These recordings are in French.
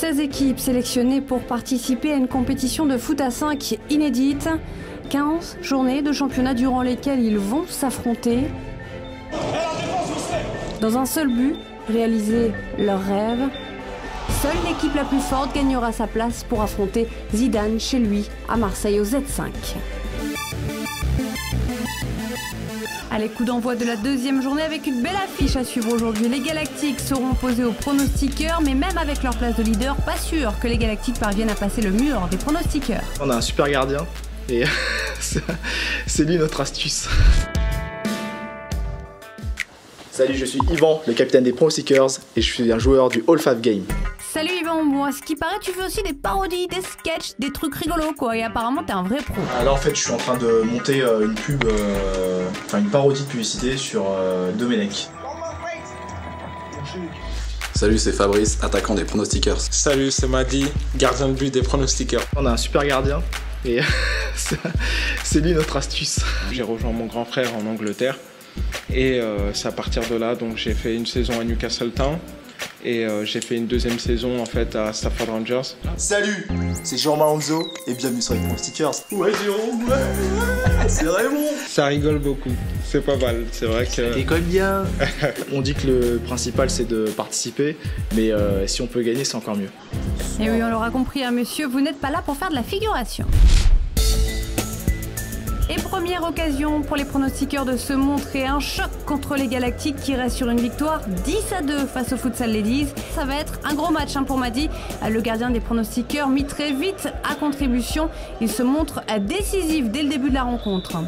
16 équipes sélectionnées pour participer à une compétition de foot à 5 inédite. 15 journées de championnat durant lesquelles ils vont s'affronter dans un seul but, réaliser leur rêve. Seule l'équipe la plus forte gagnera sa place pour affronter Zidane chez lui à Marseille au Z5. Allez, coup d'envoi de la deuxième journée avec une belle affiche à suivre aujourd'hui. Les Galactiques seront opposés aux pronostiqueurs, mais même avec leur place de leader, pas sûr que les Galactiques parviennent à passer le mur des pronostiqueurs. On a un super gardien et c'est lui notre astuce. Salut, je suis Yvan, le capitaine des pronostiqueurs et je suis un joueur du All Five Game. Salut Yvan, moi, ce qui paraît, tu fais aussi des parodies, des sketchs, des trucs rigolos quoi, et apparemment t'es un vrai pro. Là en fait je suis en train de monter une pub, une parodie de publicité sur Domenech. Salut, c'est Fabrice, attaquant des pronostiqueurs. Salut, c'est Madi, gardien de but des pronostiqueurs. On a un super gardien et c'est lui notre astuce. J'ai rejoint mon grand frère en Angleterre et c'est à partir de là donc j'ai fait une saison à Newcastle Town et j'ai fait une deuxième saison en fait à Stafford Rangers. Salut, c'est Jérôme Alonso et bienvenue sur les pronostiqueurs. Ouais Jérôme, ouais. C'est Raymond. Ça rigole beaucoup, c'est pas mal, c'est vrai que... Ça décolle bien. On dit que le principal c'est de participer, mais si on peut gagner c'est encore mieux. Et oui, on l'aura compris, hein, monsieur, vous n'êtes pas là pour faire de la figuration. Et première occasion pour les pronostiqueurs de se montrer, un choc contre les Galactiques qui restent sur une victoire 10-2 face au Futsal Ladies. Ça va être un gros match pour Madi. Le gardien des pronostiqueurs mis très vite à contribution. Il se montre décisif dès le début de la rencontre.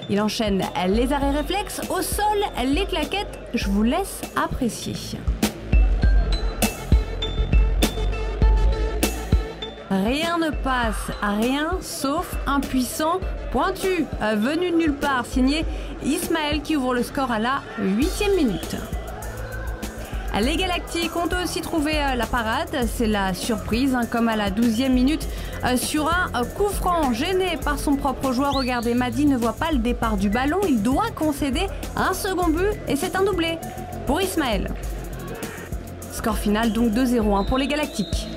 Il enchaîne les arrêts réflexes, au sol, les claquettes. Je vous laisse apprécier. Rien ne passe, rien sauf un puissant pointu, venu de nulle part, signé Ismaël qui ouvre le score à la 8e minute. Les Galactiques ont aussi trouvé la parade, c'est la surprise, comme à la 12e minute sur un coup franc gêné par son propre joueur. Regardez, Madi ne voit pas le départ du ballon, il doit concéder un second but et c'est un doublé pour Ismaël. Score final donc 2-0 pour les Galactiques.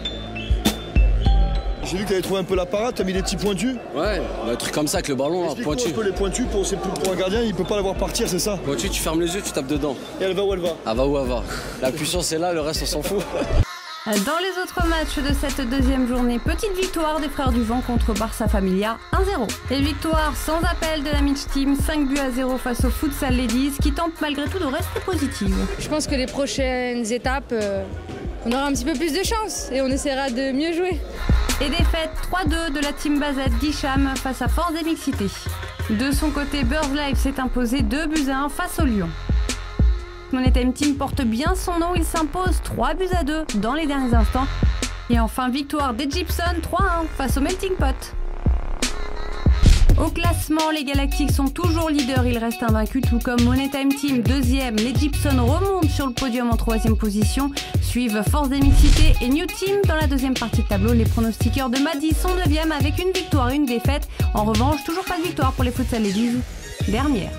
J'ai vu que tu avais trouvé un peu la parade, tu as mis des petits pointus. Ouais, un truc comme ça avec le ballon, là, pointu. Un peu les pointus, pour un gardien, il peut pas la voir partir, c'est ça? Pointu, tu fermes les yeux, tu tapes dedans. Et elle va où elle va? Elle va où elle va. La puissance est là, le reste on s'en fout. Dans les autres matchs de cette deuxième journée, petite victoire des Frères du Vent contre Barça Familia 1-0. Et victoire sans appel de la Mitch Team, 5-0 face au Futsal Ladies qui tente malgré tout de rester positive. Je pense que les prochaines étapes, on aura un petit peu plus de chance et on essaiera de mieux jouer. Et défaite 3-2 de la team Bazette Guicham face à Force des Mixités. De son côté, Birds Life s'est imposé 2-1 face au Lyon. Money Time Team porte bien son nom, il s'impose 3-2 dans les derniers instants. Et enfin, victoire des Gibson 3-1 face au Melting Pot. Au classement, les Galactiques sont toujours leaders, ils restent invaincus, tout comme Money Time Team, deuxième. Les Gibson remontent sur le podium en troisième position. Suivent Force des Mixités et New Team dans la deuxième partie de tableau. Les pronostiqueurs de Madi sont neuvième avec une victoire et une défaite. En revanche, toujours pas de victoire pour les Futsal Ladies, dernière.